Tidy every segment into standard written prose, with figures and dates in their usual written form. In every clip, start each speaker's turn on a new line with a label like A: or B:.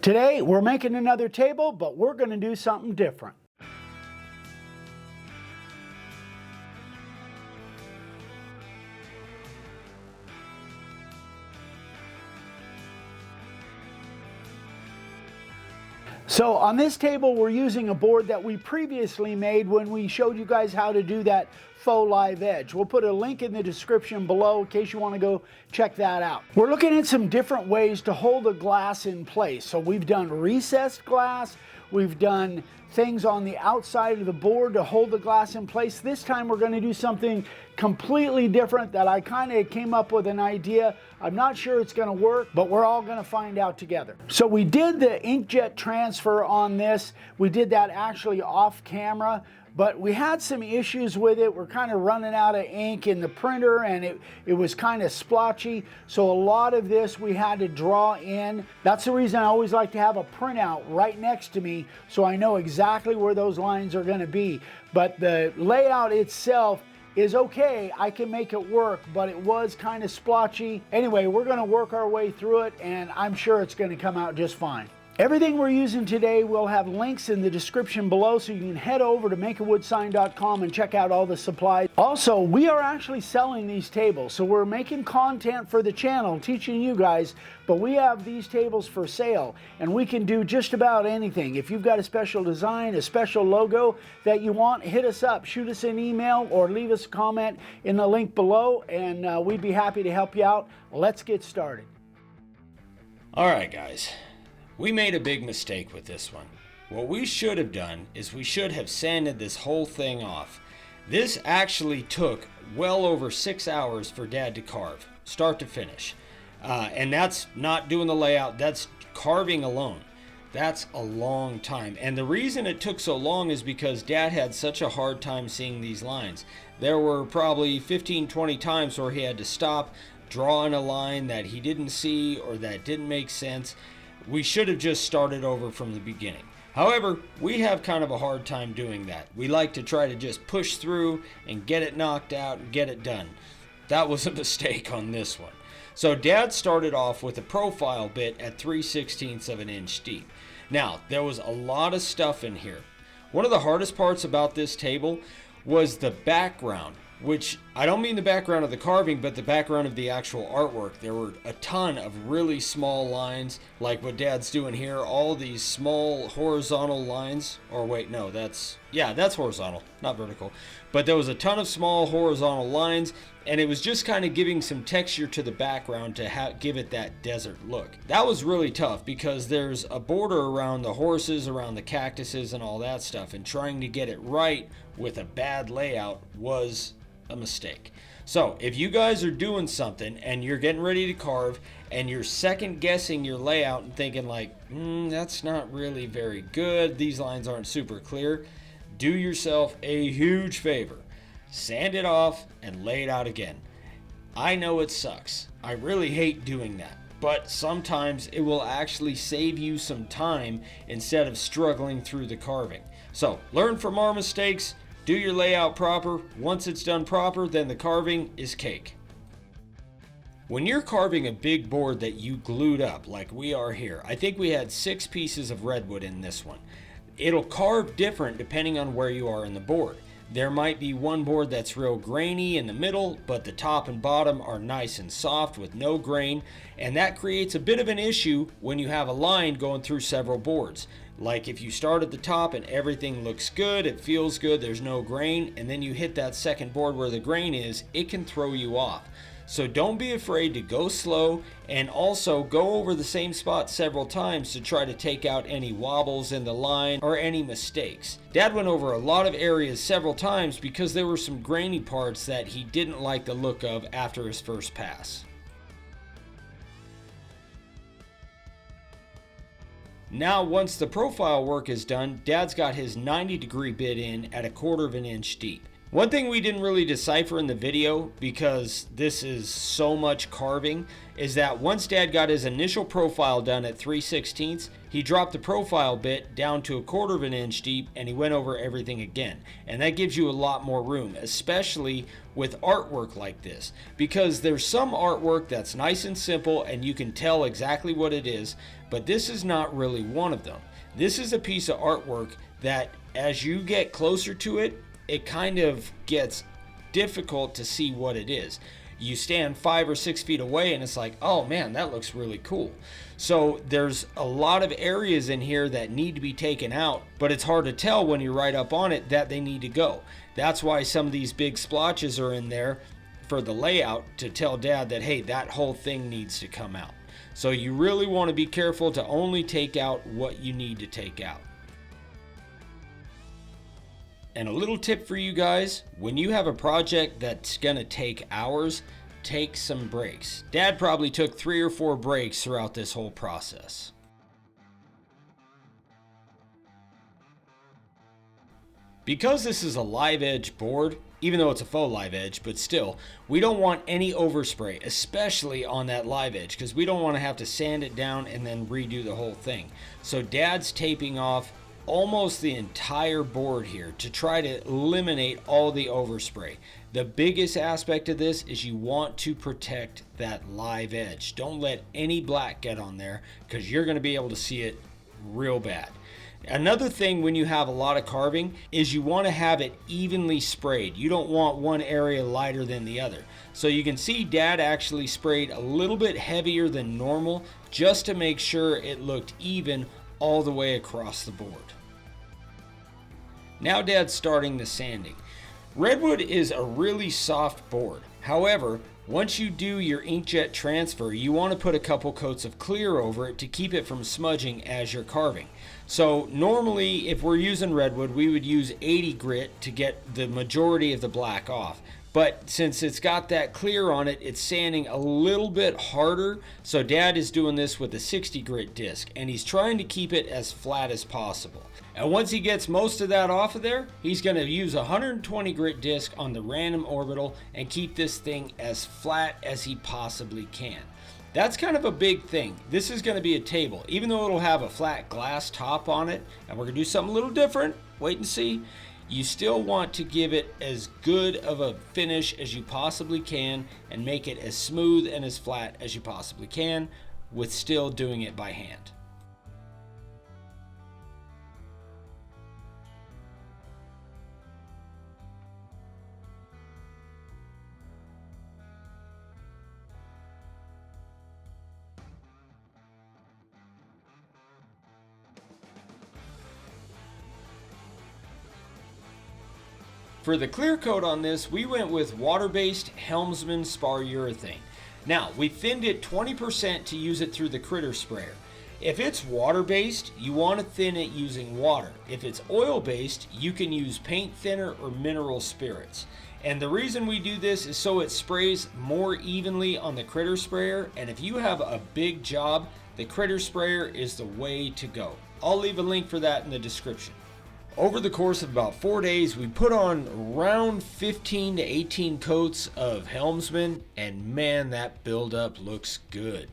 A: Today we're making another table, but we're going to do something different. So on this table we're using a board that we previously made when we showed you guys how to do that faux live edge. We'll put a link in the description below in case you want to go check that out. We're looking at some different ways to hold the glass in place. So we've done recessed glass, we've done things on the outside of the board to hold the glass in place. This time we're going to do something completely different that I kind of came up with an idea. I'm not sure it's going to work, but we're all going to find out together. So we did the inkjet transfer on this. We did that actually off camera, but we had some issues with it. We're kind of running out of ink in the printer and it was kind of splotchy. So a lot of this we had to draw in. That's the reason I always like to have a printout right next to me so I know exactly where those lines are going to be. But the layout itself is okay. I can make it work, but it was kind of splotchy. Anyway, we're going to work our way through it and I'm sure it's going to come out just fine. Everything we're using today will have links in the description below, so you can head over to makeawoodsign.com and check out all the supplies. Also, we are actually selling these tables, so we're making content for the channel teaching you guys, but we have these tables for sale and we can do just about anything. If you've got a special design, a special logo that you want, hit us up, shoot us an email or leave us a comment in the link below and we'd be happy to help you out. Let's get started.
B: All right, guys. We made a big mistake with this one. What we should have done is we should have sanded this whole thing off. This actually took well over 6 hours for Dad to carve, start to finish. And that's not doing the layout, that's carving alone. That's a long time. And the reason it took so long is because Dad had such a hard time seeing these lines. There were probably 15-20 times where he had to stop, draw in a line that he didn't see or that didn't make sense. We should have just started over from the beginning. However, we have kind of a hard time doing that. We like to try to just push through and get it knocked out and get it done. That was a mistake on this one. So Dad started off with a profile bit at 3/16 of an inch deep. Now, there was a lot of stuff in here. One of the hardest parts about this table was the background, which I don't mean the background of the carving, but the background of the actual artwork. There were a ton of really small lines, like what Dad's doing here, all these small horizontal lines, or wait, no, that's horizontal, not vertical. But there was a ton of small horizontal lines, and it was just kind of giving some texture to the background to give it that desert look. That was really tough because there's a border around the horses, around the cactuses, and all that stuff, and trying to get it right with a bad layout was a mistake. So if you guys are doing something and you're getting ready to carve and you're second guessing your layout and thinking like, that's not really very good, these lines aren't super clear, do yourself a huge favor. Sand it off and lay it out again. I know it sucks. I really hate doing that, but sometimes it will actually save you some time instead of struggling through the carving. So learn from our mistakes. Do your layout proper. Once it's done proper, then the carving is cake. When you're carving a big board that you glued up like we are here, I think we had 6 pieces of redwood in this one. It'll carve different depending on where you are in the board. There might be one board that's real grainy in the middle, but the top and bottom are nice and soft with no grain, and that creates a bit of an issue when you have a line going through several boards. Like if you start at the top and everything looks good, it feels good, there's no grain, and then you hit that second board where the grain is, it can throw you off. So don't be afraid to go slow and also go over the same spot several times to try to take out any wobbles in the line or any mistakes. Dad went over a lot of areas several times because there were some grainy parts that he didn't like the look of after his first pass. Now once the profile work is done, Dad's got his 90-degree bit in at 1/4 of an inch deep. One thing we didn't really decipher in the video, because this is so much carving, is that once Dad got his initial profile done at 3/16, he dropped the profile bit down to 1/4 of an inch deep and he went over everything again. And that gives you a lot more room, especially with artwork like this, because there's some artwork that's nice and simple and you can tell exactly what it is, but this is not really one of them. This is a piece of artwork that as you get closer to it, it kind of gets difficult to see what it is. You stand 5 or 6 feet away and it's like, oh man, that looks really cool. So there's a lot of areas in here that need to be taken out, but it's hard to tell when you're right up on it that they need to go. That's why some of these big splotches are in there for the layout, to tell Dad that, hey, that whole thing needs to come out. So you really want to be careful to only take out what you need to take out. And a little tip for you guys, when you have a project that's gonna take hours, take some breaks. Dad probably took 3 or 4 breaks throughout this whole process. Because this is a live edge board, even though it's a faux live edge, but still, we don't want any overspray, especially on that live edge, because we don't want to have to sand it down and then redo the whole thing. So Dad's taping off almost the entire board here to try to eliminate all the overspray. The biggest aspect of this is you want to protect that live edge. Don't let any black get on there, because you're going to be able to see it real bad. Another thing when you have a lot of carving is you want to have it evenly sprayed. You don't want one area lighter than the other. So you can see Dad actually sprayed a little bit heavier than normal just to make sure it looked even all the way across the board. Now Dad's starting the sanding. Redwood is a really soft board. However, once you do your inkjet transfer, you want to put a couple coats of clear over it to keep it from smudging as you're carving. So normally, if we're using redwood, we would use 80 grit to get the majority of the black off. But since it's got that clear on it, it's sanding a little bit harder. So Dad is doing this with a 60 grit disc, and he's trying to keep it as flat as possible. And once he gets most of that off of there, he's going to use a 120 grit disc on the random orbital and keep this thing as flat as he possibly can. That's kind of a big thing. This is going to be a table, even though it'll have a flat glass top on it, and we're going to do something a little different. Wait and see. You still want to give it as good of a finish as you possibly can and make it as smooth and as flat as you possibly can, with still doing it by hand. For the clear coat on this, we went with water-based Helmsman spar urethane. Now, we thinned it 20% to use it through the critter sprayer. If it's water-based, you want to thin it using water. If it's oil-based, you can use paint thinner or mineral spirits. And the reason we do this is so it sprays more evenly on the critter sprayer, and if you have a big job, the critter sprayer is the way to go. I'll leave a link for that in the description. Over the course of about 4 days, we put on around 15 to 18 coats of Helmsman, and man, that buildup looks good.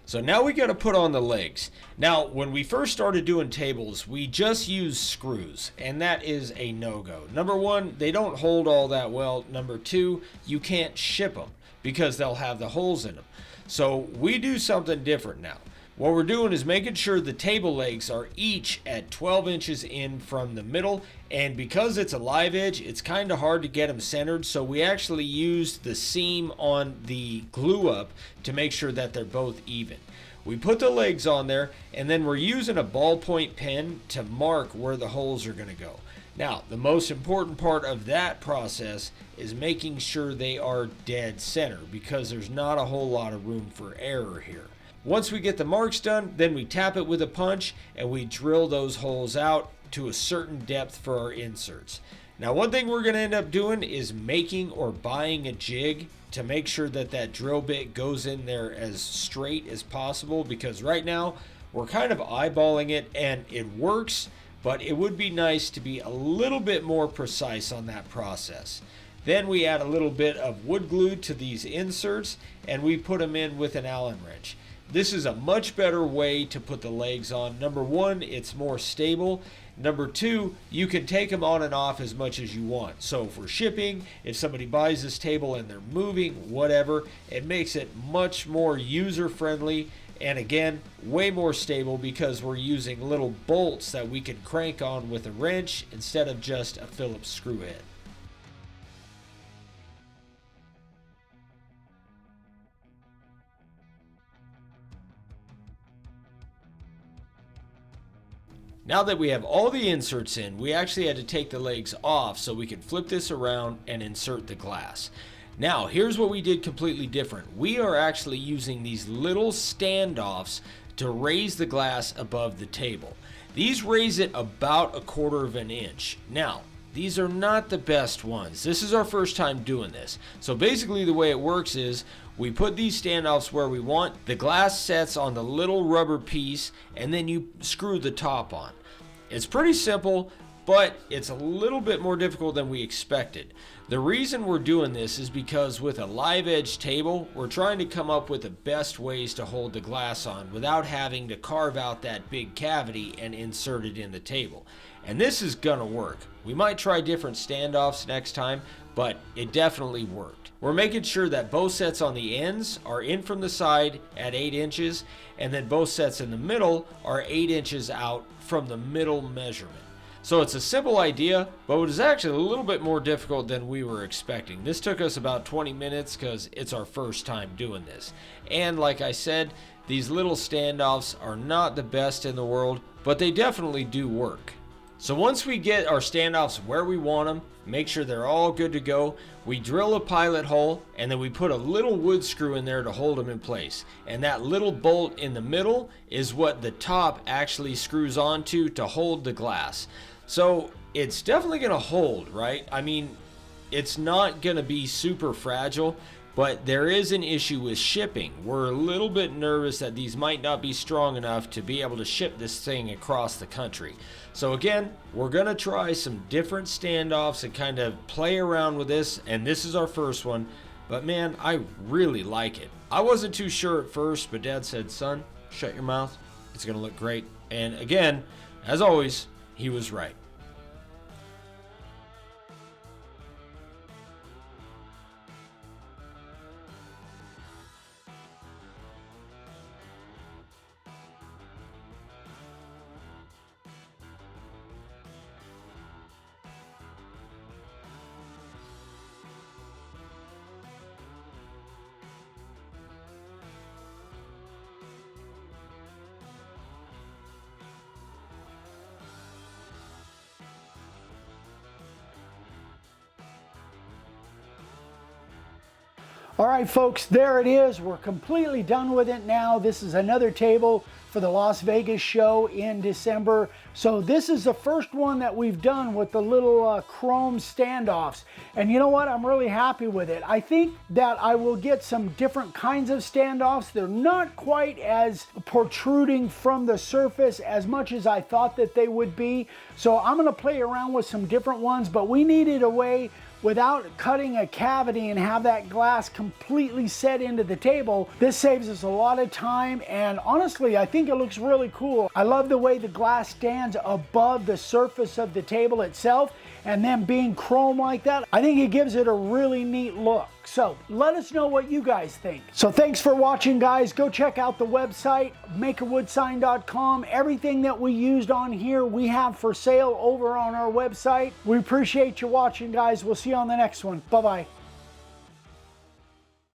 B: So now we got to put on the legs. Now, when we first started doing tables, we just used screws, and that is a no-go. Number one, they don't hold all that well. Number two, you can't ship them because they'll have the holes in them. So we do something different now. What we're doing is making sure the table legs are each at 12 inches in from the middle, and because it's a live edge, it's kind of hard to get them centered, so we actually used the seam on the glue up to make sure that they're both even. We put the legs on there, and then we're using a ballpoint pen to mark where the holes are going to go. Now, the most important part of that process is making sure they are dead center, because there's not a whole lot of room for error here. Once we get the marks done, then we tap it with a punch and we drill those holes out to a certain depth for our inserts. Now, one thing we're going to end up doing is making or buying a jig to make sure that that drill bit goes in there as straight as possible, because right now we're kind of eyeballing it and it works, but it would be nice to be a little bit more precise on that process. Then we add a little bit of wood glue to these inserts, and we put them in with an Allen wrench. This is a much better way to put the legs on. Number one, it's more stable. Number two, you can take them on and off as much as you want. So for shipping, if somebody buys this table and they're moving, whatever, it makes it much more user-friendly, and again, way more stable because we're using little bolts that we can crank on with a wrench instead of just a Phillips screw head. Now that we have all the inserts in, we actually had to take the legs off so we could flip this around and insert the glass. Now, here's what we did completely different. We are actually using these little standoffs to raise the glass above the table. These raise it about 1/4 of an inch. Now, these are not the best ones. This is our first time doing this. So basically the way it works is we put these standoffs where we want, the glass sets on the little rubber piece, and then you screw the top on. It's pretty simple, but it's a little bit more difficult than we expected. The reason we're doing this is because with a live edge table, we're trying to come up with the best ways to hold the glass on without having to carve out that big cavity and insert it in the table. And this is gonna work. We might try different standoffs next time, but it definitely worked. We're making sure that both sets on the ends are in from the side at 8 inches, and then both sets in the middle are 8 inches out from the middle measurement. So it's a simple idea, but it was actually a little bit more difficult than we were expecting. This took us about 20 minutes because it's our first time doing this. And like I said, these little standoffs are not the best in the world, but they definitely do work. So once we get our standoffs where we want them, make sure they're all good to go, we drill a pilot hole, and then we put a little wood screw in there to hold them in place. And that little bolt in the middle is what the top actually screws onto to hold the glass. So it's definitely going to hold, right? I mean, it's not going to be super fragile, but there is an issue with shipping. We're a little bit nervous that these might not be strong enough to be able to ship this thing across the country. So again, we're going to try some different standoffs and kind of play around with this, and this is our first one. But man, I really like it. I wasn't too sure at first, but Dad said, son, shut your mouth. It's going to look great. And again, as always, he was right.
A: All right, folks, there it is. We're completely done with it now. This is another table for the Las Vegas show in December. So this is the first one that we've done with the little chrome standoffs. And you know what? I'm really happy with it. I think that I will get some different kinds of standoffs. They're not quite as protruding from the surface as much as I thought that they would be. So I'm gonna play around with some different ones, but we needed a way without cutting a cavity and have that glass completely set into the table. This saves us a lot of time, and honestly, I think it looks really cool. I love the way the glass stands above the surface of the table itself, and then being chrome like that, I think it gives it a really neat look. So let us know what you guys think. So thanks for watching, guys. Go check out the website, makeawoodsign.com. Everything that we used on here, we have for sale over on our website. We appreciate you watching, guys. We'll see you on the next one. Bye-bye.